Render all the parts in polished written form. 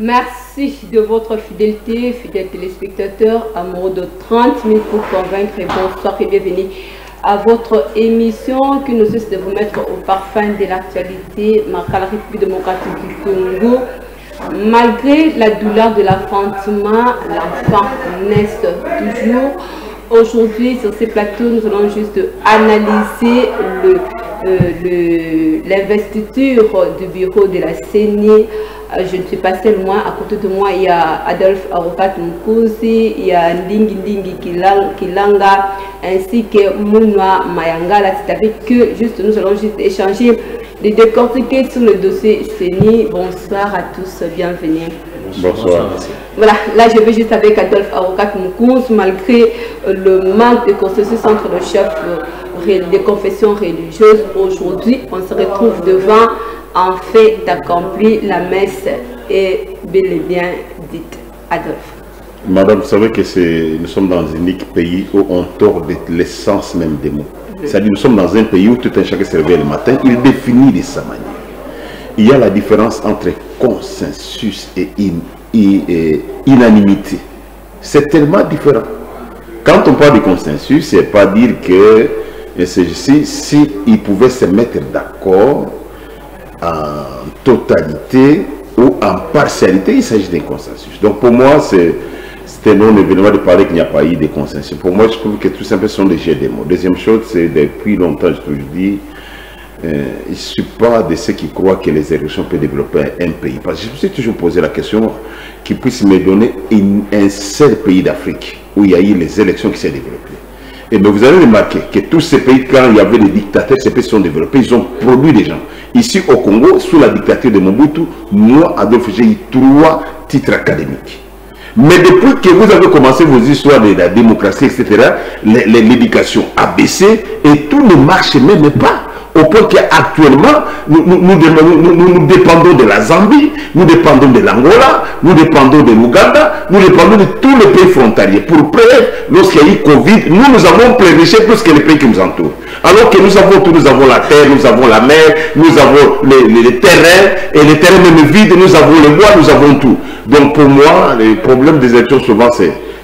Merci de votre fidélité, fidèles téléspectateurs, amoureux de 30 minutes pour convaincre. Et bonsoir et bienvenue à votre émission qui nous cesse de vous mettre au parfum de l'actualité marquant la République démocratique du Congo. Malgré la douleur de l'enfantement, l'enfant naît toujours. Aujourd'hui, sur ces plateaux, nous allons juste analyser l'investiture du bureau de la CENI. Je ne suis pas seul, moi. À côté de moi, il y a Adolphe Arokat Mkouzi, il y a Ndingi Kilanga, ainsi que Mounwa Mayangala. C'est avec eux, juste, nous allons juste échanger, de décortiquer sur le dossier CENI. Bonsoir à tous, bienvenue. Bonsoir. Voilà, là je vais juste avec Adolphe Arokat Mkouzi, malgré le manque de consensus entre le chef des confessions religieuses. Aujourd'hui, on se retrouve devant en fait d'accomplir la messe est bel et bien dite. Adolphe. Madame, vous savez que nous sommes dans un unique pays où on tord l'essence même des mots. C'est-à-dire nous sommes dans un pays où tout un chacun se réveille le matin, il définit de sa manière. Il y a la différence entre consensus et unanimité. C'est tellement différent. Quand on parle de consensus, c'est pas dire que si ils pouvaient se mettre d'accord en totalité ou en partialité, il s'agit d'un consensus. Donc pour moi, c'était non évidemment de parler qu'il n'y a pas eu de consensus. Pour moi, je trouve que tout simplement ce sont des jeux de mots. Deuxième chose, c'est depuis longtemps, je dis, je ne suis pas de ceux qui croient que les élections peuvent développer un pays. Parce que je me suis toujours posé la question qui puisse me donner un seul pays d'Afrique où il y a eu les élections qui s'est développées. Et bien vous allez remarquer que tous ces pays, quand il y avait des dictateurs, ces pays sont développés, ils ont produit des gens. Ici au Congo, sous la dictature de Mobutu, moi, Adolphe, j'ai eu 3 titres académiques. Mais depuis que vous avez commencé vos histoires de la démocratie, etc., l'éducation a baissé et tout ne marche même pas. Au point qu'actuellement, nous dépendons de la Zambie, nous dépendons de l'Angola, nous dépendons de l'Ouganda, nous dépendons de tous les pays frontaliers. Pour preuve, lorsqu'il y a eu Covid, nous avons pleurniché plus que les pays qui nous entourent. Alors que nous avons tout, nous avons la terre, nous avons la mer, nous avons les terrains, et les terrains même vides, nous avons le bois, nous avons tout. Donc pour moi, le problème des élections souvent,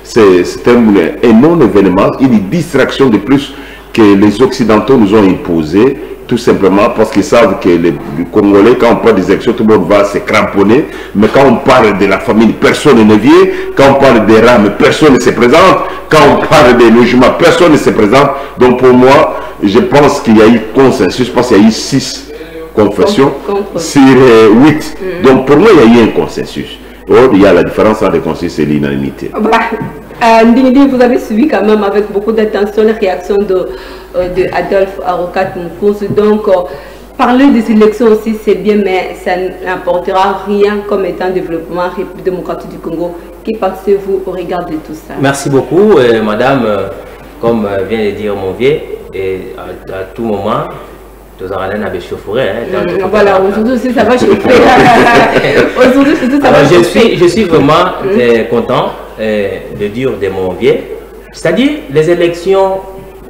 c'est un non-événement, une distraction de plus que les Occidentaux nous ont imposé, tout simplement parce qu'ils savent que les Congolais, quand on parle des élections, tout le monde va se cramponner. Mais quand on parle de la famille, personne ne vient. Quand on parle des rames, personne ne se présente. Quand on parle des logements, personne ne se présente. Donc pour moi, je pense qu'il y a eu consensus, parce qu'il y a eu 6 confessions sur 8. Donc pour moi, il y a eu un consensus. Or, il y a la différence entre le consensus et l'unanimité. Ndingi, vous avez suivi quand même avec beaucoup d'attention les réactions de Adolphe Arokat Mkouzi. Donc, parler des élections aussi, c'est bien, mais ça n'apportera rien comme étant développement République démocratique du Congo. Qui pensez-vous au regard de tout ça? Merci beaucoup, madame. Comme vient de dire mon vieux, et à tout moment, voilà, aujourd'hui aussi ça va chauffer. Aujourd'hui surtout ça va chauffer. Je suis vraiment content de dire de mon vieux. C'est-à-dire, les élections,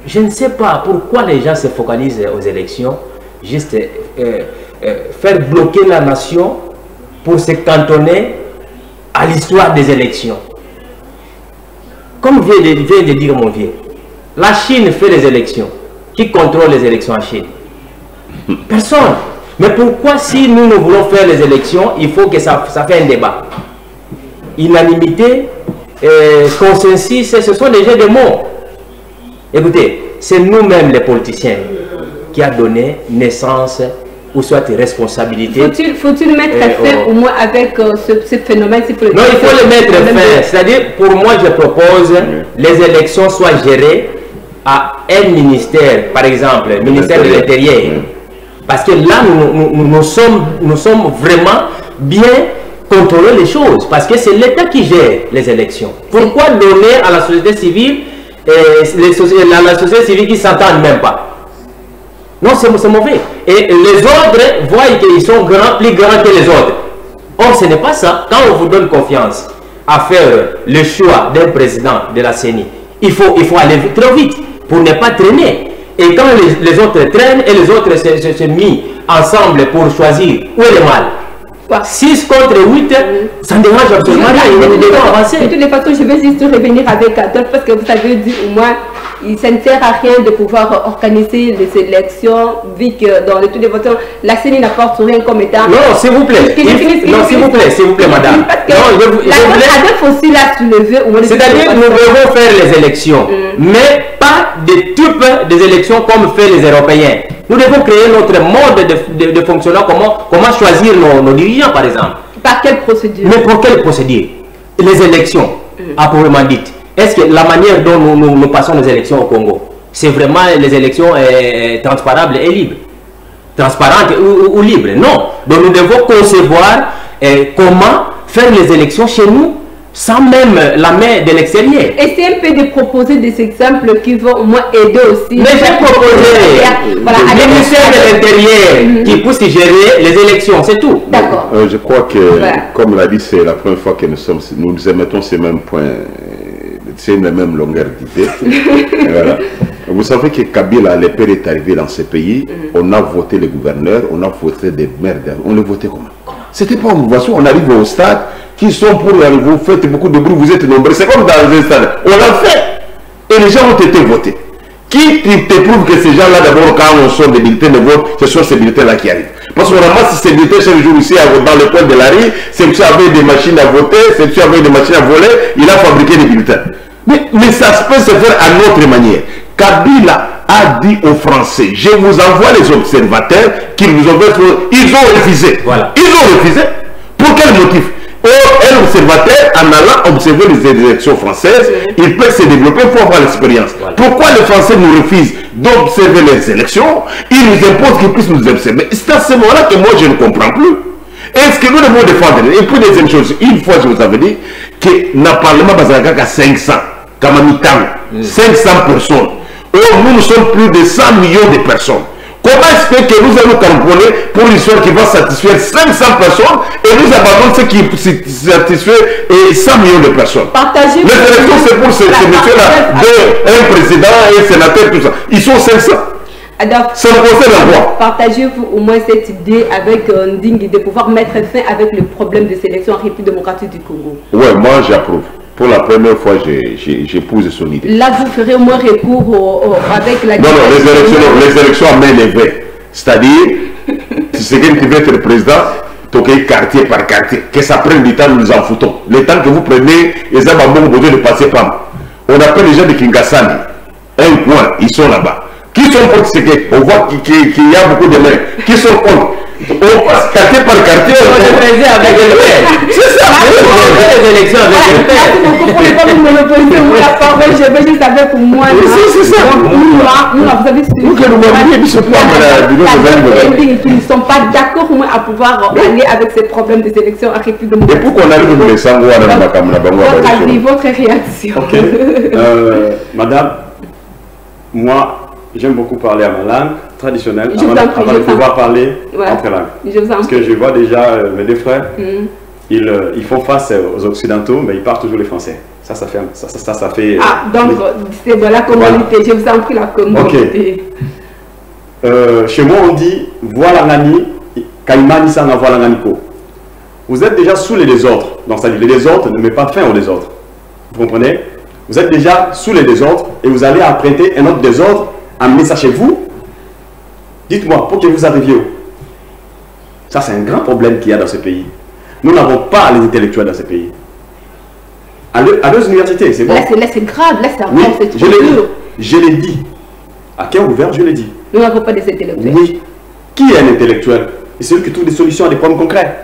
je ne sais pas pourquoi les gens se focalisent aux élections, juste faire bloquer la nation pour se cantonner à l'histoire des élections. Comme vient de dire mon vieux, la Chine fait les élections. Qui contrôle les élections en Chine? Personne. Mais pourquoi, si nous voulons faire les élections, il faut que ça fait un débat? Unanimité, consensus, ce sont des jeux de mots. Écoutez, c'est nous-mêmes les politiciens qui a donné naissance ou soit responsabilité. Faut-il mettre fin au moins avec ce phénomène? Non, il faut le mettre fin. C'est-à-dire, pour moi, je propose les élections soient gérées à un ministère, par exemple, le ministère de l'Intérieur. Parce que là, nous sommes vraiment bien contrôler les choses. Parce que c'est l'État qui gère les élections. Pourquoi donner à la société civile, la société civile qui ne s'entendent même pas? Non, c'est mauvais. Et les autres voient qu'ils sont plus grands que les autres. Or, ce n'est pas ça. Quand on vous donne confiance à faire le choix d'un président de la CENI, il faut aller très vite pour ne pas traîner. Et quand les autres traînent et les autres se mis ensemble pour choisir, où est le mal? 6 contre 8, ça ne dérange absolument rien. Il est déjà avancé. De toutes les façons, je vais juste revenir avec Adolphe parce que vous avez dit au moins, ça ne sert à rien de pouvoir organiser les élections vu que dans toutes les façons, la CENI n'apporte rien comme état. Non, s'il vous plaît. Non, s'il vous plaît, madame. Adolphe aussi l'a soulevé. C'est-à-dire nous devons faire les élections, mais pas des types des élections comme fait les Européens. Nous devons créer notre mode de fonctionnement, comment choisir nos dirigeants, par exemple. Par quelle procédure? Mais pour quelle procédure? Les élections, à proprement dit. Est-ce que la manière dont nous passons les élections au Congo, c'est vraiment les élections transparentes et libres? Transparentes ou libres? Non. Donc nous devons concevoir comment faire les élections chez nous, sans même la main de l'extérieur. Essayez un peu de proposer des exemples qui vont au moins aider aussi. Mais j'ai proposé le ministère de l'Intérieur qui puisse gérer les élections, c'est tout. D'accord. Je crois que, comme l'a dit, c'est la première fois que nous émettons ces mêmes points, c'est la même longueur d'idée. Voilà. Vous savez que Kabila, le père est arrivé dans ce pays, on a voté les gouverneurs, on a voté des maires, on les votait comment? C'était pas une voiture, on arrive au stade, qui sont pour arriver, vous faites beaucoup de bruit, vous êtes nombreux, c'est comme dans un stade, on l'a fait, et les gens ont été votés. Qui te prouve que ces gens-là, d'abord, quand on sort des bulletins de vote, ce sont ces bulletins-là qui arrivent? Parce qu'on ramasse ces bulletins chaque jour ici, dans le coin de la rue, c'est monsieur avait des machines à voter, c'est monsieur avait des machines à voler, il a fabriqué des bulletins. Mais ça peut se faire à notre manière. Kabila a dit aux Français, je vous envoie les observateurs qu'ils vous ont fait. Ils ont refusé. Voilà. Ils ont refusé. Pour quel motif? Un observateur, en allant observer les élections françaises, il peut se développer pour avoir l'expérience. Voilà. Pourquoi les Français nous refusent d'observer les élections? Ils nous imposent qu'ils puissent nous observer. C'est à ce moment-là que moi je ne comprends plus. Est-ce que nous devons défendre? Et puis deuxième chose, une fois je vous avais dit que le Parlement basé à 500, comme 500 personnes. Or, nous sommes plus de 100 millions de personnes. Comment est-ce que nous allons camponner pour une histoire qui va satisfaire 500 personnes et nous abandonnons ce qui satisfait 100 millions de personnes? Partagez. Les élections, c'est pour ces messieurs-là, un président et un sénateur, tout ça. Ils sont 500. Ça ne concerne quoi? Partagez-vous au moins cette idée avec Ndingi de pouvoir mettre fin avec le problème de sélection en République démocratique du Congo? Oui, moi j'approuve. Pour la première fois, j'épouse son idée. Là, vous ferez au moins recours avec la... Non, les élections à main levée. C'est-à-dire, si c'est quelqu'un qui veut être président, toquer quartier par quartier. Que ça prenne du temps, nous nous en foutons. Le temps que vous prenez, ils ont bon besoin de passer par. On appelle les gens de Kingasani. Un coin, ils sont là-bas. Qui sont contre ce que? On voit qu'il y a beaucoup de mains. Qui sont contre? On passe quartier par quartier. On se présente avec le père. C'est ça. Les élections avec le père. Vous ne pouvez pas me monopoliser la parole. Je veux juste avec pour moi. C'est ça. Vous avez qui ne sont pas d'accord à pouvoir aller avec ces problèmes des élections à République démocratique. Et pourquoi on arrive à les sangouar dans la Cameroun? Votre réaction. Ok. Madame, moi, j'aime beaucoup parler à ma langue traditionnelle avant de pouvoir parler entre langues. Parce que je vois déjà mes deux frères, ils font face aux Occidentaux, mais ils parlent toujours les Français. Ça fait... Ah, donc c'est de la communauté. Je vous en prie, la communauté. Okay. Chez moi, on dit « voilà ngani, kaimani sana voilà nganiko ». Vous êtes déjà sous les désordres. Donc, ça dit les désordres ne met pas fin aux désordres. Vous comprenez? Vous êtes déjà sous les désordres et vous allez apprêter un autre désordre, amener ça chez vous. Dites-moi, pour que vous arriviez où? Ça, c'est un grand problème qu'il y a dans ce pays. Nous n'avons pas les intellectuels dans ce pays. À deux universités, c'est bon. Là, c'est grave. Là, c'est oui, je l'ai dit. À cœur ouvert, je l'ai dit. Nous n'avons pas des intellectuels. Oui. Qui est un intellectuel? Et c'est lui qui trouve des solutions à des problèmes concrets.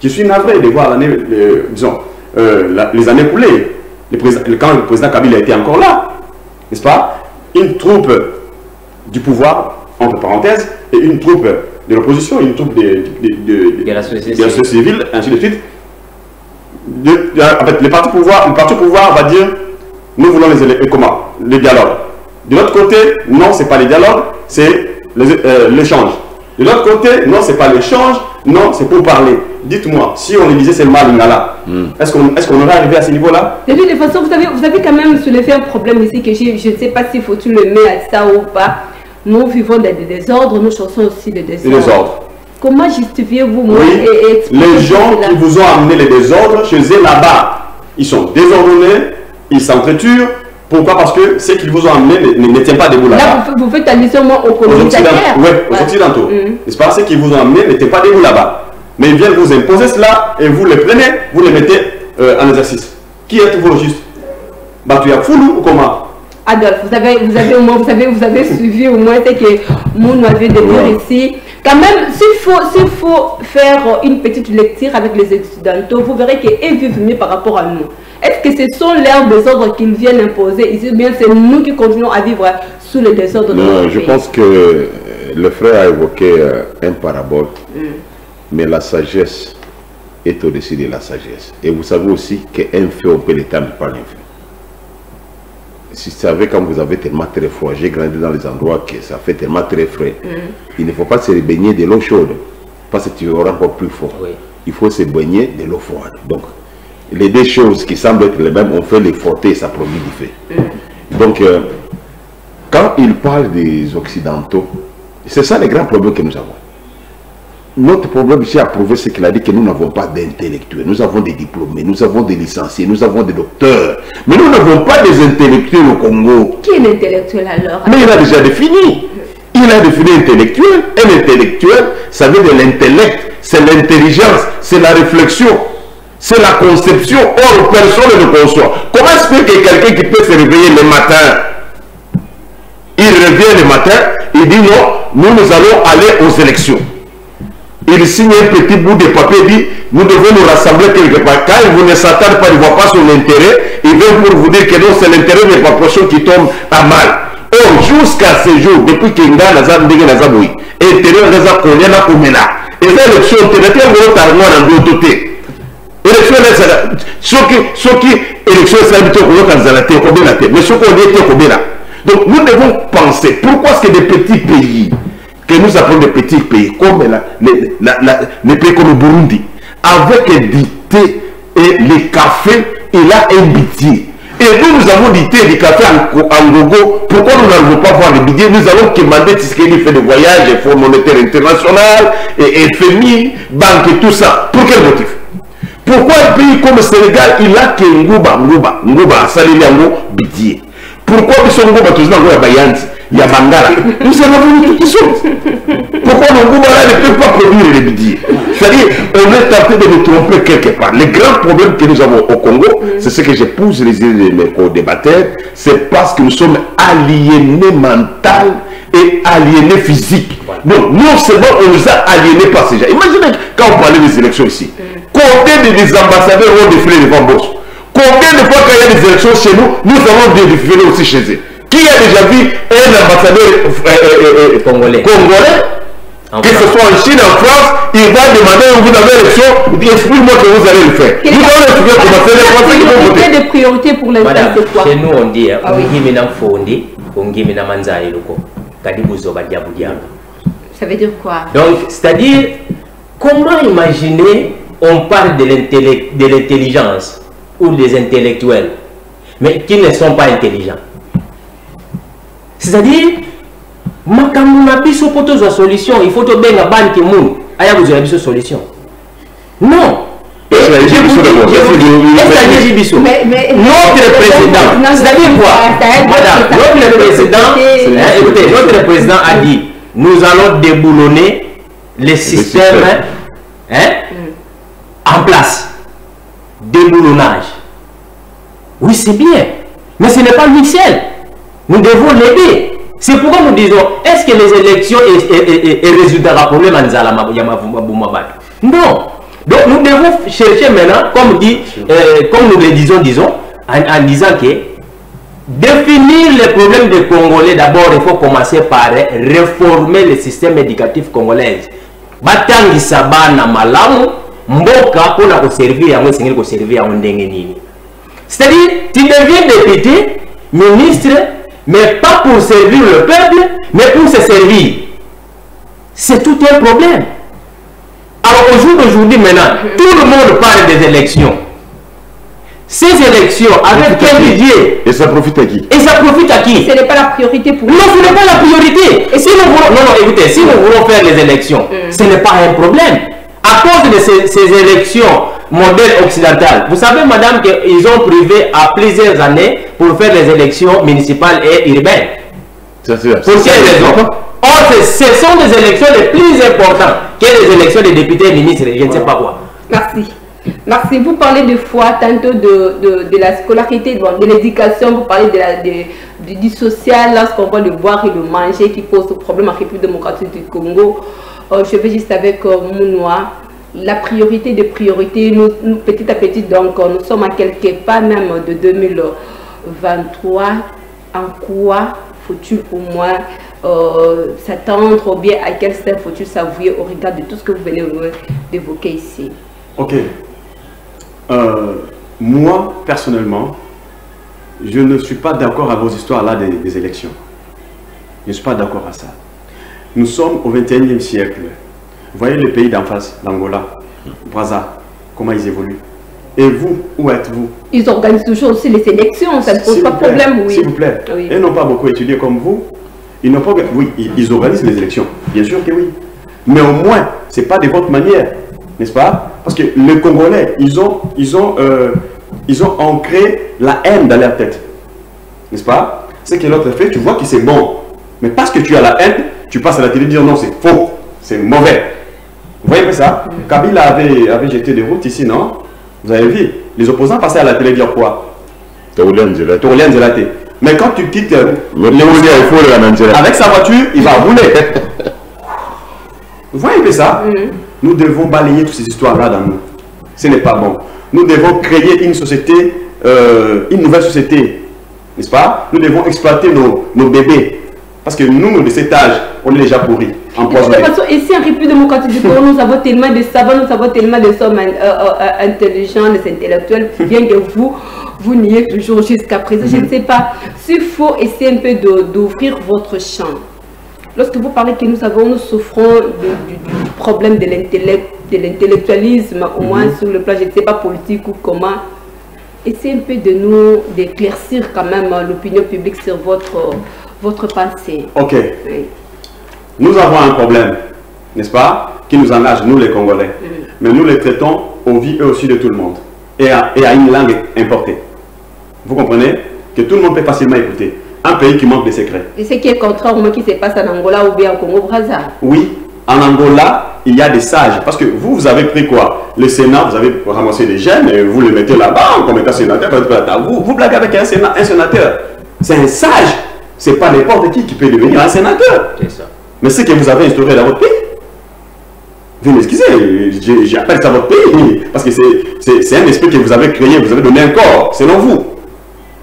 Je suis navré de voir les années écoulées. Quand le président Kabila était encore là, n'est-ce pas? Une troupe du pouvoir, entre parenthèses, et une troupe de l'opposition, une troupe de la société civile, ainsi de suite. En fait, le parti au pouvoir va dire, nous voulons les dialogues. De l'autre côté, non, ce n'est pas les dialogues, c'est l'échange. De l'autre côté, non, ce n'est pas l'échange, non, c'est pour parler. Dites-moi, si on les disait seulement à Lingala, est-ce qu'on aurait arrivé à ce niveau-là? De toute façon, vous avez quand même soulevé un problème ici que je ne sais pas s'il faut le mettre à ça ou pas. Nous vivons des désordres, nous chassons aussi des désordres. Comment justifiez-vous les gens qui vous ont amené les désordres chez eux là-bas, ils sont désordonnés, ils s'entretuent. Pourquoi? Parce que ce qu'ils vous ont amené ne tient pas debout là-bas. Là, vous faites allusion aux colonisateurs. Oui, aux Occidentaux. N'est-ce pas? Ce qu'ils vous ont amené n'était pas debout là-bas. Mais ils viennent vous imposer cela et vous les prenez, vous les mettez en exercice. Qui êtes-vous au juste? Batuya Foulou ou comment? Adolphe, vous avez suivi au moins ce que Mounou avait de dire ici. Quand même, s'il faut faire une petite lecture avec les Occidentaux, vous verrez qu'ils vivent mieux par rapport à nous. Est-ce que ce sont leurs désordres qu'ils viennent imposer ici, ou bien c'est nous qui continuons à vivre sous le désordre de notre pays? Je pense que le frère a évoqué un parabole, mais la sagesse est au-dessus de la sagesse. Et vous savez aussi qu'un feu, on peut l'éteindre par un feu. Si vous savez, quand vous avez tellement très froid, j'ai grandi dans les endroits que ça fait tellement très frais, il ne faut pas se baigner de l'eau chaude, parce que tu auras encore plus fort. Oui. Il faut se baigner de l'eau froide. Donc, les deux choses qui semblent être les mêmes, on fait les frotter et ça produit du feu. Donc, quand il parle des Occidentaux, c'est ça le grand problème que nous avons. Notre problème ici à prouver, c'est qu'il a dit que nous n'avons pas d'intellectuels. Nous avons des diplômés, nous avons des licenciés, nous avons des docteurs. Mais nous n'avons pas des intellectuels au Congo. Qui est l'intellectuel alors? Mais il a déjà défini. Il a défini intellectuel. Un intellectuel, ça veut dire l'intellect, c'est l'intelligence, c'est la réflexion, c'est la conception. Or, personne ne le conçoit. Comment est-ce que quelqu'un qui peut se réveiller le matin, il revient le matin, il dit non, nous allons aller aux élections. Il signe un petit bout de papier, dit nous devons nous rassembler quelque part. Quand il ne s'attend pas, il ne voit pas son intérêt, il vient pour vous dire que non, c'est l'intérêt des proportions qui tombe à mal. Or, jusqu'à ce jour, depuis qu'il y a Nazaboui, intérieur des accords, et les élections, donc nous devons penser, pourquoi est-ce que des petits pays, que nous appelons des petits pays, comme les pays comme le Burundi, avec du thé et les cafés, il a un bitier. Et nous avons du thé et du café en Gogo, pourquoi nous n'allons pas voir les billets? Nous allons demander ce qu'il fait de voyage, Fonds monétaire international, et FMI, banque et tout ça. Pour quel motif? Pourquoi un pays comme le Sénégal, il a que Ngouba, Saliliango, bitier? Pourquoi ils sont Ngouba, tous dans le Bayanti? Il y a Bangala. Nous avons voulu toutes les choses. Pourquoi nos Ngouba ne peuvent pas produire les bidis? C'est-à-dire, on est tenté de nous tromper quelque part. Le grand problème que nous avons au Congo, c'est ce que j'épouse les idées de mes co-débatteurs, c'est parce que nous sommes aliénés mental et aliénés physique. Donc, non seulement on nous a aliénés par ces gens. Imaginez quand on parlait des élections ici. Combien des ambassadeurs ont défilé devant Boss? Combien de fois quand il y a des élections chez nous, nous avons défilé aussi chez eux? Qui a déjà vu un ambassadeur congolais, que ce soit en Chine, en France, il va demander où vous avez l'élection, explique-moi que vous allez le faire. Nous allons expliquer comment c'est les Français qui vont voter. Des priorités pour l'instant, c'est quoi? Chez nous, on dit, ça veut dire quoi? Donc, c'est-à-dire, comment imaginer, on parle de l'intelligence ou des intellectuels, mais qui ne sont pas intelligents. C'est-à-dire, solution, il faut que tu aies une banque qui moune. Il y a une solution. Non. Notre président, c'est-à-dire quoi? Madame, notre président a dit, nous allons déboulonner les systèmes en place. Déboulonnage. Oui, c'est bien. Mais ce n'est pas lui seul. Nous devons l'aider. C'est pourquoi nous disons, est-ce que les élections est résultat d'un problème en Zalama? Non. Donc nous devons chercher maintenant, comme nous le disons, en disant que définir les problèmes des Congolais, d'abord il faut commencer par réformer le système éducatif congolais. Batangi sabana malamu, mboka pour servir à moi, servir à un nini. C'est-à-dire, tu deviens député, ministre, mais pas pour servir le peuple, mais pour se servir. C'est tout un problème. Alors au jour d'aujourd'hui maintenant, tout le monde parle des élections. ces élections, avec quel budget? Et ça profite à qui? Et ça profite à qui? Ce n'est pas la priorité pour nous. Non, ce n'est pas la priorité. Et si nous voulons, non, écoutez, si nous voulons faire les élections, ce n'est pas un problème. À cause de ces élections modèle occidental, vous savez, madame, qu'ils ont privé à plusieurs années pour faire les élections municipales et urbaines. Pour quelle raison? Or, ce sont des élections les plus importantes que les élections des députés et ministres, je ne sais pas quoi. Merci. Merci. Vous parlez de foi, tantôt de la scolarité, de l'éducation, vous parlez du social, lorsqu'on voit le boire et le manger qui pose problème en République démocratique du Congo. Je vais juste avec Mounoua. La priorité des priorités, nous, petit à petit, donc, nous sommes à quelques pas même de 2023. En quoi faut-il pour moi s'attendre ou bien à quel step faut-il s'avouer au regard de tout ce que vous venez d'évoquer ici? Ok. Moi, personnellement, je ne suis pas d'accord à vos histoires-là des élections. Je ne suis pas d'accord à ça. Nous sommes au 21e siècle. Vous voyez les pays d'en face, l'Angola, Brazza, comment ils évoluent. Et vous, où êtes-vous? Ils organisent toujours aussi les élections, ça ne pose pas de problème, oui. S'il vous plaît. Oui. Ils n'ont pas beaucoup étudié comme vous. Ils n'ont pas... Oui, ils organisent les élections. Bien sûr que oui. Mais au moins, ce n'est pas de votre manière. N'est-ce pas? Parce que les Congolais, ils ont ancré la haine dans leur tête. N'est-ce pas? C'est que l'autre fait, tu vois que c'est bon. Mais parce que tu as la haine, tu passes à la télé et dire non, c'est faux, c'est mauvais. Vous voyez ça? Kabila avait jeté des routes ici, non? Vous avez vu? Les opposants passaient à la télé dire quoi? Taurolian Zelaté. Mais quand tu quittes avec sa voiture, il va rouler. Vous voyez ça? Nous devons balayer toutes ces histoires-là dans nous. Ce n'est pas bon. Nous devons créer une société, une nouvelle société. N'est-ce pas? Nous devons exploiter nos bébés. Parce que nous, de cet âge, on est déjà pourris, empoisonnés. De toute façon, ici en République démocratique du Congo, nous avons tellement de savants, nous avons tellement de hommes intelligents, des intellectuels, bien que vous niez toujours jusqu'à présent. Je ne sais pas s'il faut essayer un peu d'ouvrir votre champ. Lorsque vous parlez que nous souffrons du problème de l'intellectualisme, au moins sur le plan, je ne sais pas, politique ou comment, essayez un peu d'éclaircir quand même l'opinion publique sur votre pensée. Ok. Oui. Nous avons un problème, n'est-ce pas, qui nous engage, nous les Congolais. Mais nous les traitons au vu et au su de tout le monde. Et à une langue importée. Vous comprenez? Que tout le monde peut facilement écouter. Un pays qui manque de secrets. Et ce qui est contraire au moins qui se passe en Angola ou bien au Congo-Brazza. Oui, en Angola, il y a des sages. Parce que vous avez pris quoi? Le Sénat, vous avez ramassé des jeunes et vous les mettez là-bas comme étant sénateur. Vous blaguez avec un sénateur. C'est un sage. C'est pas n'importe qui peut devenir un sénateur. C'est ça. Mais ce que vous avez instauré dans votre pays, vous m'excusez, j'appelle ça votre pays. Parce que c'est un esprit que vous avez créé, vous avez donné un corps, selon vous.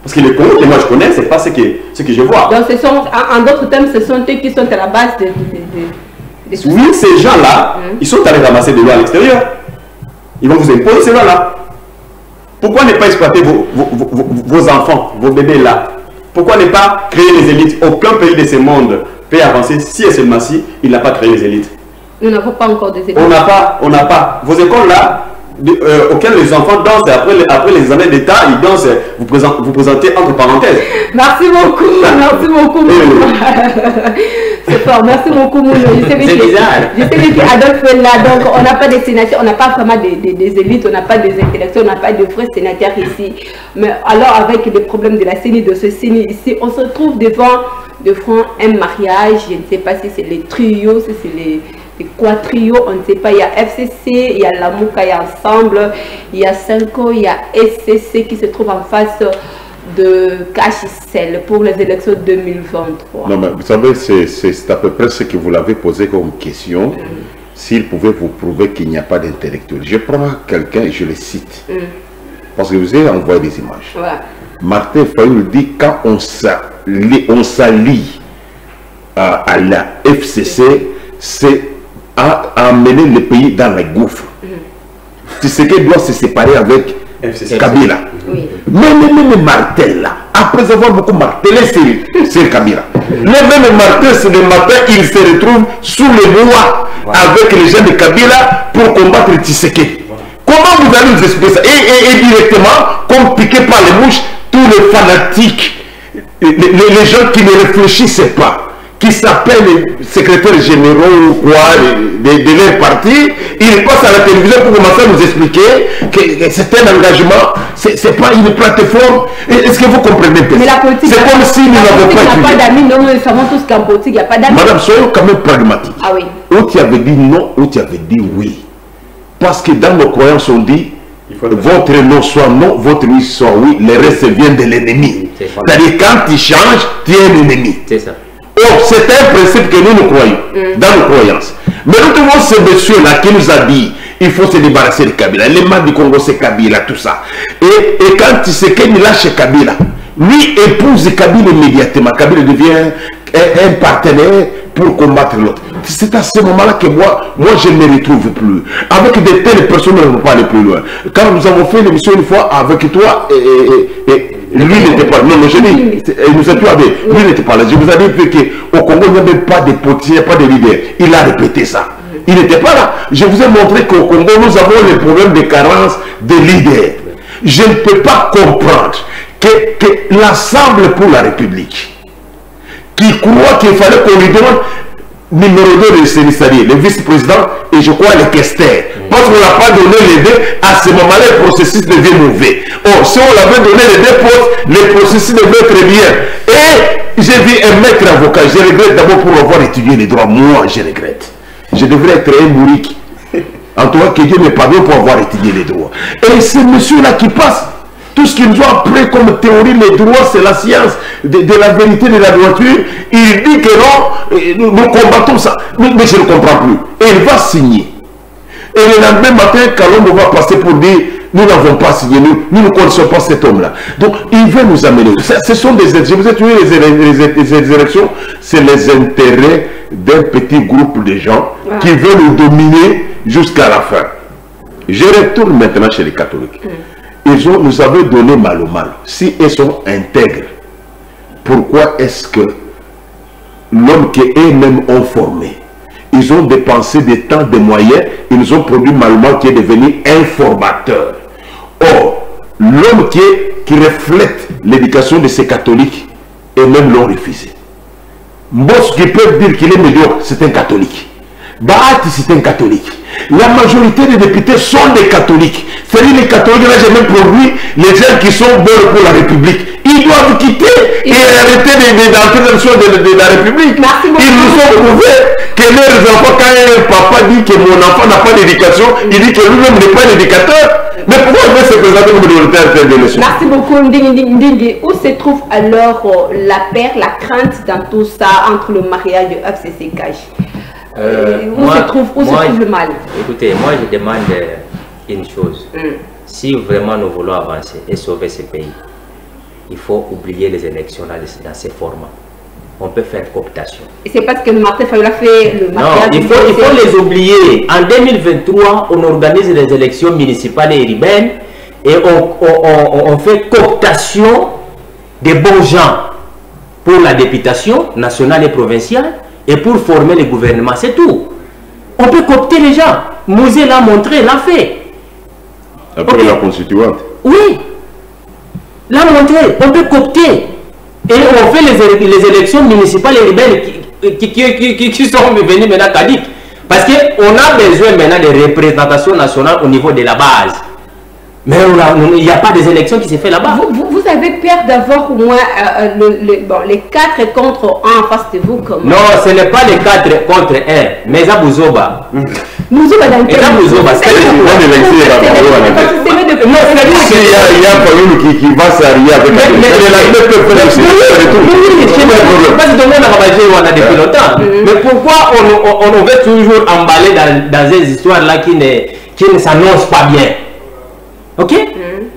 Parce que les Congo que moi je connais, c'est pas ce que je vois. Donc ce sont, en d'autres termes, ce sont eux qui sont à la base de oui, ces gens-là, ils sont allés ramasser des lois à l'extérieur. Ils vont vous imposer ces lois-là. Pourquoi ne pas exploiter vos enfants, vos bébés là? Pourquoi ne pas créer les élites? Aucun pays de ce monde peut avancer si et seulement si il n'a pas créé les élites. Nous n'avons pas encore des élites. On n'a pas. Vos écoles là, auxquelles les enfants dansent, après les examens d'État, ils dansent, vous présentez entre parenthèses. Merci beaucoup, merci beaucoup. C'est fort, merci beaucoup. C'est bizarre. Je sais qu'Adolphe est là, donc on n'a pas des sénateurs, on n'a pas vraiment des élites, on n'a pas des intellectuels, on n'a pas de vrais sénateurs ici. Mais alors avec les problèmes de la CENI, de ce CENI ici, on se trouve devant un mariage, je ne sais pas si c'est les trios, si c'est les quatrios, on ne sait pas, il y a FCC, il y a Lamouka, il y a Ensemble, il y a Cinco, il y a SCC qui se trouve en face de KHCL pour les élections 2023. Non, mais vous savez, c'est à peu près ce que vous l'avez posé comme question. S'il pouvait vous prouver qu'il n'y a pas d'intellectuel. Je prends quelqu'un et je le cite. Parce que vous avez envoyé des images. Ouais. Martin Fayou dit quand on s'allie à la FCC, c'est à amener le pays dans la gouffre. Tshisekedi doit se séparer avec Kabila. Oui. Mais Martel là, après avoir beaucoup martelé c'est Kabila. Le même Martel, c'est le matin, il se retrouve sous les bois avec les gens de Kabila pour combattre Tshisekedi. Comment vous allez nous expliquer ça? Et directement, comme piqué par les mouches, tous les fanatiques, les gens qui ne réfléchissaient pas, qui s'appellent les secrétaires généraux ou quoi, de leur parti, ils passent à la télévision pour commencer à nous expliquer que c'est un engagement, c'est pas une plateforme. Est-ce que vous comprenez? Mais la politique, c'est comme si nous n'avons pas il n'y a pas d'amis, non, nous savons tous qu'en politique, il n'y a pas d'amis. Madame, soyons quand même pragmatiques. Ah oui. Où tu avais dit non, où tu avais dit oui. Parce que dans nos croyances, on dit votre non soit non, votre oui soit oui, le reste vient de l'ennemi. C'est-à-dire quand tu changes, tu es un ennemi. C'est ça. Oh, c'est un principe que nous croyons, dans nos croyances. Mais nous trouvons ce monsieur-là qui nous a dit il faut se débarrasser de Kabila. Les mains du Congo, c'est Kabila, tout ça. Et quand tu sais qu'il lâche Kabila, lui épouse Kabila immédiatement. Kabila devient un partenaire pour combattre l'autre. C'est à ce moment-là que moi je ne me retrouve plus. Avec de telles personnes, nous ne pouvons pas aller plus loin. Quand nous avons fait l'émission une fois avec toi, lui n'était pas. Non, mais je dis, nous étions avec. Lui n'était pas là. Je vous avais dit qu'au Congo, il n'y avait pas de potiers, il n'y a pas de leader. Il a répété ça. Il n'était pas là. Je vous ai montré qu'au Congo, nous avons les problèmes de carence de leaders. Je ne peux pas comprendre que l'Assemblée pour la République, qui croit qu'il fallait qu'on lui demande numéro 2 de Sénissari, le vice-président et je crois le questeur. Parce qu'on n'a pas donné les deux, à ce moment-là, le processus devient mauvais. Or, si on l'avait donné les deux postes, le processus devait être bien. Et j'ai vu un maître avocat, je regrette d'abord pour avoir étudié les droits. Moi, je regrette. Je devrais être un mourique. En tout cas, que Dieu me pardonne pour avoir étudié les droits. Et c'est monsieur-là qui passe. Tout ce qu'ils nous ont appris comme théorie, les droits, c'est la science de la vérité, de la droiture. Il dit que non, nous combattons ça. Mais je ne comprends plus. Et il va signer. Et le lendemain matin, Kalombo va passer pour dire, nous n'avons pas signé, nous ne connaissons pas cet homme-là. Donc, il veut nous amener. Ce sont des... Je vous ai tué les élections, c'est les intérêts d'un petit groupe de gens qui veulent nous dominer jusqu'à la fin. Je retourne maintenant chez les catholiques. Nous avaient donné mal au mal. Si ils sont intègres, pourquoi est-ce que l'homme qu'eux-mêmes ont formé, ils ont dépensé des temps, des moyens, ils ont produit Maloumal qui est devenu un formateur. Or, l'homme qui reflète l'éducation de ces catholiques, eux-mêmes l'ont refusé. Mbos qui peut dire qu'il est médiocre, c'est un catholique. Bahati, c'est un catholique. La majorité des députés sont des catholiques. C'est-à-dire les catholiques, là j'ai même produit les gens qui sont bons pour la République. Ils doivent quitter et arrêter d'entrer dans le choix de la République. Ils nous ont prouvé que leurs enfants, quand un papa dit que mon enfant n'a pas d'éducation, il dit que lui-même n'est pas un éducateur. Mais pourquoi il veut se présenter comme minoritaire de l'élection? Merci beaucoup, Ndingi. Où se trouve alors la peur, la crainte dans tout ça entre le mariage de FCC Cash? Où se trouve le mal? Écoutez, moi je demande une chose. Si vraiment nous voulons avancer et sauver ce pays, il faut oublier les élections dans ces formats. On peut faire cooptation. Et c'est parce que Martin Fayulu a fait le mariage. Non, il faut les oublier. En 2023, on organise les élections municipales et urbaines et on fait cooptation des bons gens pour la députation nationale et provinciale et pour former le gouvernement. C'est tout. On peut coopter les gens. Mouzé l'a montré, l'a fait. Après la constituante. Oui. L'a montré. On peut coopter. Et on fait les élections municipales et urbaines qui sont venues maintenant caduques. Parce qu'on a besoin maintenant de représentation nationale au niveau de la base. Mais il n'y a pas des élections qui se fait là-bas. Vous avez peur d'avoir au moins les 4 contre 1 en face de vous comme... Non, ce n'est pas les 4 contre 1, mais à Bouzoba. Bouzoba dans quel... Bouzoba, c'est il y a un famille qui va s'arriver avec depuis longtemps. Mais pourquoi on veut toujours emballer dans ces histoires-là qui ne s'annoncent pas bien? Ok?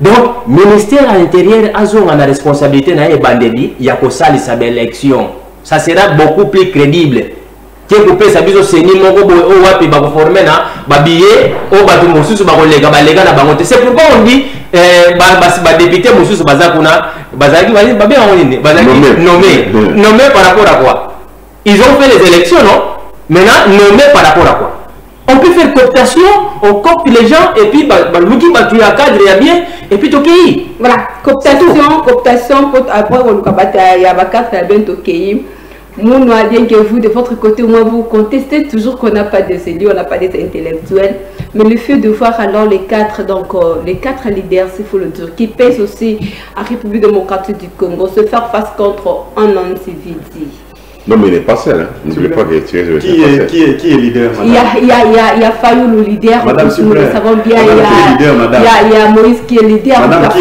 Donc, ministère à l'intérieur a la responsabilité de Bandedi, il y a que ça les élections. Ça sera beaucoup plus crédible. C'est pourquoi on dit député nommé par rapport à quoi? Ils ont fait les élections, non? Maintenant, nommé par rapport à quoi? On peut faire cooptation, on copte les gens, et puis, l'outil, tu as cadre, il y a bien, et puis tu es. Voilà, cooptation, après, il y a carte, il y a bien tu Mounoua, bien que vous, de votre côté, au moins, vous contestez toujours qu'on n'a pas des élus, on n'a pas des intellectuels. Mais le fait de voir alors les quatre leaders, s'il faut le dire, qui pèsent aussi à République démocratique du Congo, se faire face contre un homme civil. Non, mais il n'est pas seul. N'oubliez pas que qui est leader, madame? Il y a Fayou, le leader. Madame, nous le savons bien. Il y a Moïse qui est leader. Madame, qui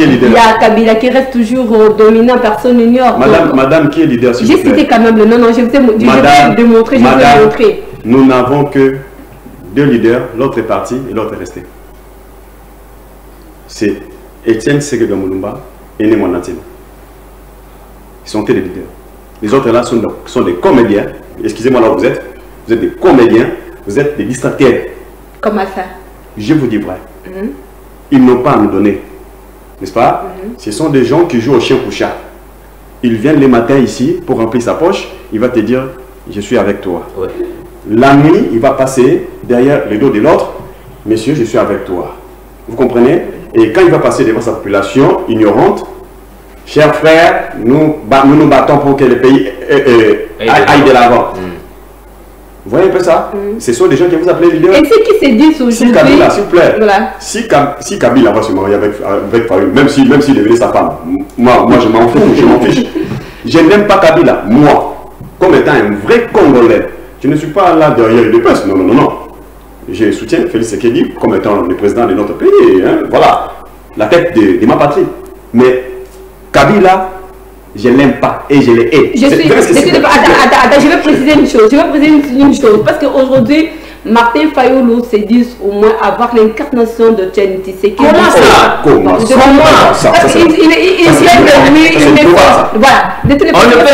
est leader? Il y a Kabila qui reste toujours dominant. Personne n'ignore. Madame, qui est leader? J'ai cité quand même le nom. Non, je vais démontrer. Nous n'avons que 2 leaders. L'autre est parti et l'autre est resté. C'est Étienne Tshisekedi Mulumba et Némo Natine. Ils sont les leaders. Les autres là sont des comédiens. Excusez-moi, là vous êtes des comédiens, vous êtes des distracteurs. Comment ça? Je vous dis vrai. Ils n'ont pas à nous donner. N'est-ce pas? Ce sont des gens qui jouent au chien pour chat. Ils viennent les matins ici pour remplir sa poche. Il va te dire, je suis avec toi. Ouais. La nuit, il va passer derrière le dos de l'autre. Monsieur, je suis avec toi. Vous comprenez? Et quand il va passer devant sa population ignorante, chers frères, nous nous battons pour que le pays aille de l'avant. Vous voyez un peu ça? Ce sont des gens qui vous appellent leaders. Et ceux qui se disent aujourd'hui... Si Kabila, s'il vous plaît, voilà. si Kabila va se marier avec Fayou, même s'il devenait sa femme, moi je m'en fiche. Je n'aime pas Kabila, moi, comme étant un vrai Congolais. Je ne suis pas là derrière les postes, non. Je soutiens Félix Tshisekedi comme étant le président de notre pays. Hein, voilà, la tête de ma patrie. Mais Kabila, je ne l'aime pas et je l'ai hais. Je vais préciser une chose. Parce qu'aujourd'hui, Martin Fayoulou se dit au moins avoir l'incarnation de Etienne Tshisekedi. Comment ça? Comment ça? Voilà. On ne peut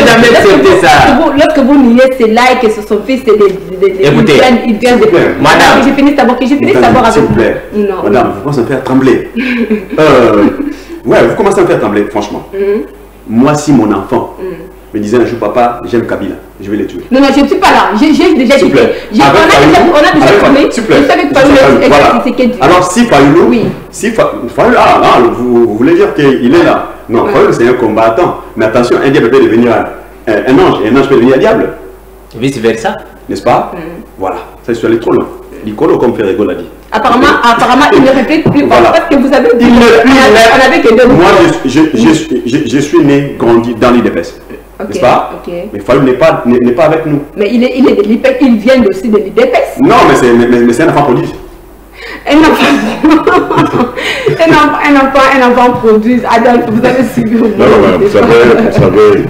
jamais accepter ça. Lorsque vous niez ces likes et ce sont fils écoutez, ils viennent de... madame, j'ai fini d'abord avec vous. Non. Madame, vous commencez à me faire trembler. Ouais, vous commencez à me faire trembler, franchement. Moi, si mon enfant me disait un jour, papa, j'aime Kabila, je vais les tuer. Non, je ne suis pas là. J'ai déjà dit. On a déjà formé. Je savais que Fayoulou. Alors, si Fayoulou, vous voulez dire qu'il est là? Non, Fayoulou, c'est un combattant. Mais attention, un diable peut devenir un ange, et un ange peut devenir un diable. Vice versa. N'est-ce pas? Voilà, ça je suis allé trop loin. L'icolo, comme Ferrego l'a dit. Apparemment, il ne répète plus voilà. Parce que vous avez dit on avait que deux. Moi, je suis né, grandi dans l'IDPS. N'est-ce pas? Mais Fayou n'est pas avec nous. Mais il vient aussi de l'IDPS. Non, mais c'est un enfant prodige. Un enfant produit. Adolphe, vous avez suivi. Non, vous savez,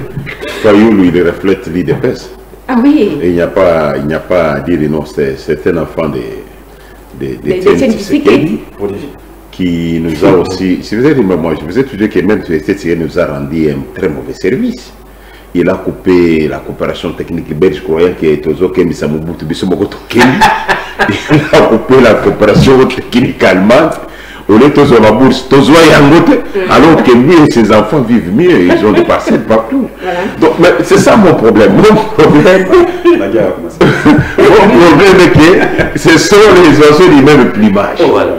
Fayou, lui, il reflète l'IDPS. Ah oui. Et il n'y a pas à dire non, c'est un enfant de Tshisekedi qui nous a aussi, si vous avez dit, moi je vous ai toujours dit que même Tshisekedi nous a rendu un très mauvais service. Il a coupé la coopération technique belge, croyant que Tozo Kemi Samobutu Bissomogoto Kemi. Il a coupé la coopération technique allemande. Au lieu de Tozo la bourse, Tozo Yangote, alors que lui et ses enfants vivent mieux, ils ont des parcelles partout. Voilà. Donc, c'est ça mon problème. Mon problème, est que ce sont les oiseaux du même plumage. Oh, voilà.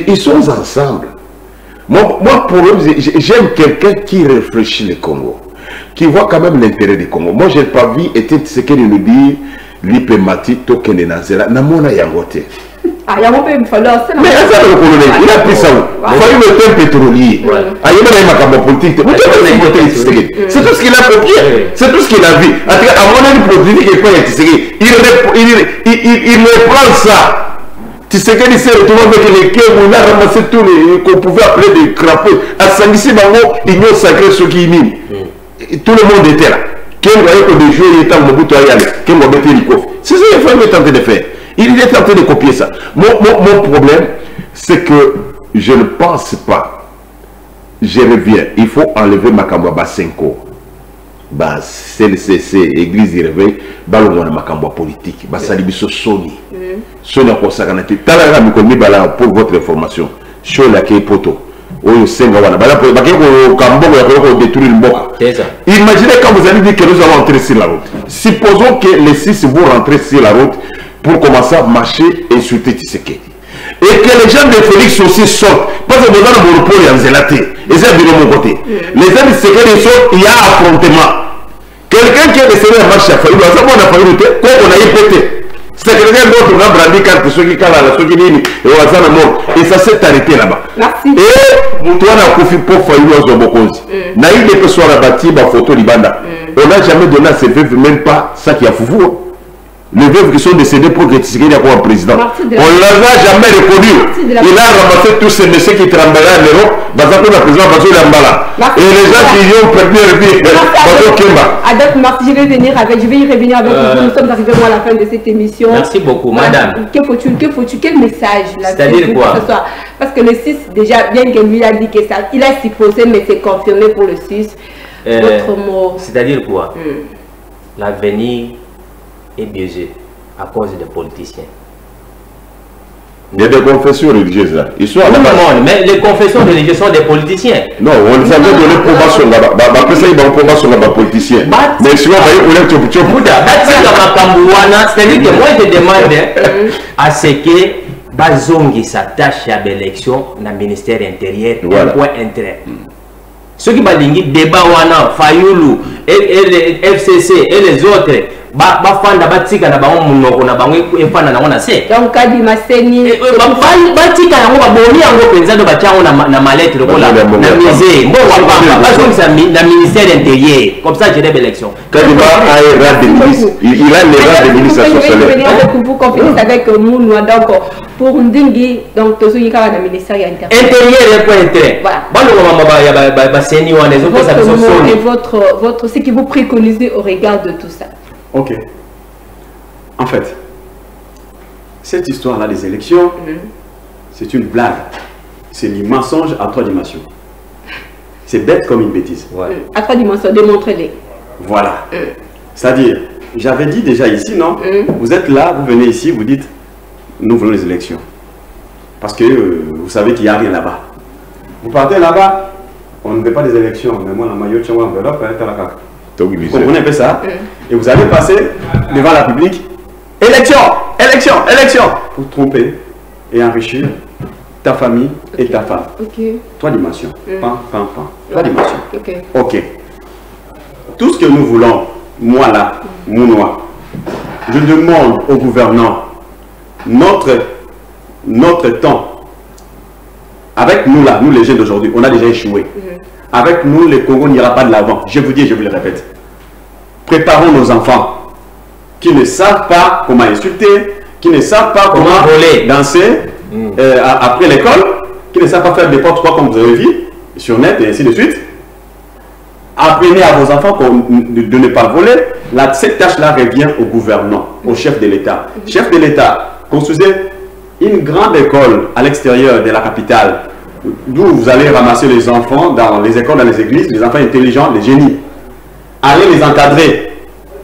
Ils sont ensemble. Moi, pour eux, j'aime quelqu'un qui réfléchit le Congo, qui voit quand même l'intérêt du Congo. Moi, je n'ai pas vu, et ce qu'il nous dit, l'Ipemati, Tokene Nazera, Namona Yangote. Ah, il y a un peu de falloir. Mais il a pris ça où? Il faut le thème pétrolier. Ah, il y a un politique. C'est tout ce qu'il a copié. C'est tout ce qu'il a vu. À mon avis, politique, il reprend ça. Tshisekedi s'est retrouvé avec les quais où il a ramassé tous les qu'on pouvait appeler des crapauds. À Sangissi Bango, il n'y a sacré ce qui mime. Tout le monde était là. Quel voyait que des joueurs étaient en Mobutu Ayale. Quel voyait que les c'est ça qu'il faut tenter de faire. Il est tenté de copier ça. Mon problème, c'est que je ne pense pas. Je reviens. Il faut enlever Makambo Basenko. CLCC, Église du Réveil, Balomona Makambo politique. Salibiso Soni. Soni a consagré. Talara Mikomi Bala pour votre information. Shola Keipoto. Imaginez quand vous allez dire que nous allons entrer sur la route. Supposons que les 6 vont rentrer sur la route pour commencer à marcher et insulter Tshisekedi. Et que les gens de Félix aussi sortent. Parce que dans le monopole, il y a un zélaté. Et c'est de mon côté. Les gens de Tshisekedi sortent, il y a affrontement. Quelqu'un qui est décédé à marche à Fayoulou, ça on a Fayoulou, quoi on a hypothèque. C'est quelqu'un d'autre qui a brandi carte, ceux qui calent, ceux qui disent, et on va mort. Et ça s'est arrêté là-bas. Merci. Et toi, on a confié pour Fayoulou à Zobokonzi. Naïd est que soit la bâtie, ma photo Libanda. On n'a jamais donné à ces veuves, même pas ça qui a foufou. Les veuves qui sont décédés pour que Tshisekedi soit un président. On ne l'a jamais reconnu. Il a ramassé tous ces messieurs qui tremblaient en Europe. Le président Bazo Lambala. Et les gens qui ont perdu leur vie. Bazo Kemba. Adolphe, merci. Je vais y revenir avec vous. Nous sommes arrivés à la fin de cette émission. Merci beaucoup, madame. Quel message c'est-à-dire quoi? Parce que le 6, déjà, bien que lui a dit que ça, il a supposé, mais c'est confirmé pour le 6. Votre mot. C'est-à-dire quoi? L'avenir est biaisé à cause des politiciens. Il y a des confessions religieuses là. Ils sont à la base. Mais les confessions religieuses sont des politiciens. Non, on les avait donné probation là-bas. Après ça, ils ont probation là-bas, politiciens. Mais sinon, on est tout petit. C'est-à-dire que moi, je demande à ce que Bazongi s'attache à l'élection dans le ministère intérieur. Un point intérêt. Ceux qui balingi débat wana Fayoulou et les FCC et les autres bafanda batika na bango munoko na bango efana na ngona se donc kadi maseni batika yango baboni yango penza do bachango na mallette lokola na musée mbo wa bazongisa na ministère intérieur comme ça j'ai des élections Kadima a un rang de ministre, il a les rangs de ministre sociale. Vous conférez avec Mounoua donc pour Ndingi donc tous ceux qui ont le ministère intérieur et point intérêt votre ce que vous préconisez au regard de tout ça. Ok. En fait, cette histoire-là des élections, c'est une blague. C'est du mensonge à 3 dimensions. C'est bête comme une bêtise. À 3 dimensions, démontrez-les. Voilà. C'est-à-dire, j'avais dit déjà ici, non? Vous êtes là, vous venez ici, vous dites, nous voulons les élections. Parce que vous savez qu'il n'y a rien là-bas. Vous partez là-bas, on ne veut pas des élections. Mais moi, la maillot, tu vois, enveloppe, elle est à la carte. Vous comprenez un peu ça? Et vous allez passer devant la public. Élection, élection, élection. Pour tromper et enrichir ta famille et ta femme. 3 dimensions. Pan, pan, pan. 3 dimensions. Ok. Tout ce que nous voulons, moi là, Mounoua, je demande au gouvernant notre temps. Avec nous là, nous les jeunes d'aujourd'hui, on a déjà échoué. Avec nous, le Congo n'ira pas de l'avant. Je vous dis et je vous le répète. Préparons nos enfants qui ne savent pas comment insulter, qui ne savent pas comment danser après l'école, qui ne savent pas faire des porte-trois comme vous avez vu sur net et ainsi de suite. Apprenez à vos enfants de ne pas voler. Cette tâche-là revient au gouvernement, au chef de l'État. Chef de l'État, construisez une grande école à l'extérieur de la capitale, d'où vous allez ramasser les enfants dans les écoles, dans les églises, les enfants intelligents, les génies. Allez les encadrer,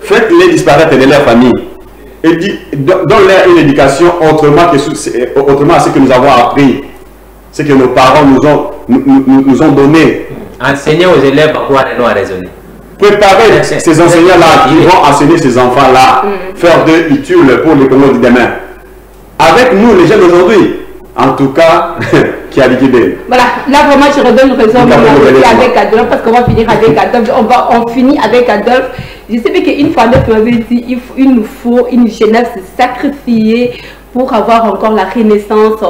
faites-les disparaître de leur famille et donne-leur une éducation autrement à ce que nous avons appris, ce que nos parents nous ont donné. Enseigner aux élèves à quoi nous a raisonné. Préparer ces enseignants-là qui vont enseigner ces enfants-là, faire d'eux utiles pour les Congos de demain. Avec nous, les jeunes d'aujourd'hui, en tout cas, qui a liquidé. Voilà, là vraiment je redonne raison avec Adolphe parce qu'on va finir avec Adolphe. On finit avec Adolphe. Je sais qu'une fois Adolphe m'avait dit il nous faut une jeunesse sacrifiée pour avoir encore la renaissance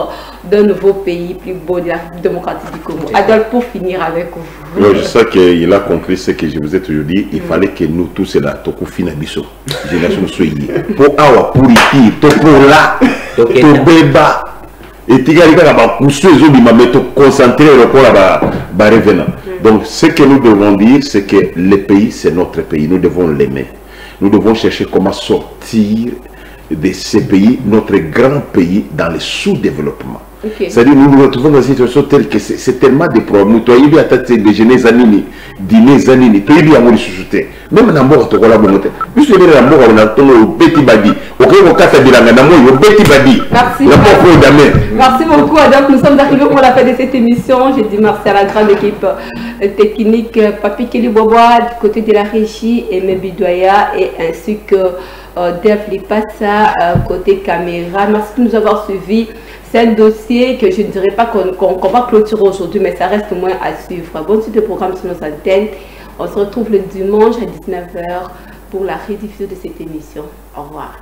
d'un nouveau pays plus beau de la démocratie du Congo. Adolphe, pour finir avec vous. Oui, je sais qu'il a compris ce que je vous ai toujours dit. Il fallait que nous tous, là, Tokoufi Nabiso, génération soyez. Pour avoir pour ici, pour là, pour béba. Et Tigarika va pousser les autres, mais te concentrer le revenant. Donc, ce que nous devons dire, c'est que le pays, c'est notre pays. Nous devons l'aimer. Nous devons chercher comment sortir de ces pays, notre grand pays, dans le sous-développement. C'est-à-dire nous nous retrouvons dans une situation telle que c'est tellement de problèmes. Toi, il y a des déjeuners zanini, dîners zanini, toi, il y a des sous-soutés. Même dans le monde, tu as la bonté. Puisque le monde, on a un petit badi. Ok, on casse la langue, on a un petit badi. Merci. Merci beaucoup, Adolphe. Nous sommes arrivés pour la fin de cette émission. Je dis merci à la grande équipe technique, Papi Kelly Bobois, du côté de la régie, et Mebidoya, et ainsi que Dev Lipasa, côté caméra. Merci de nous avoir suivis. C'est un dossier que je ne dirais pas qu'on va clôturer aujourd'hui, mais ça reste au moins à suivre. Bonne suite de programme sur nos antennes. On se retrouve le dimanche à 19 h pour la rediffusion de cette émission. Au revoir.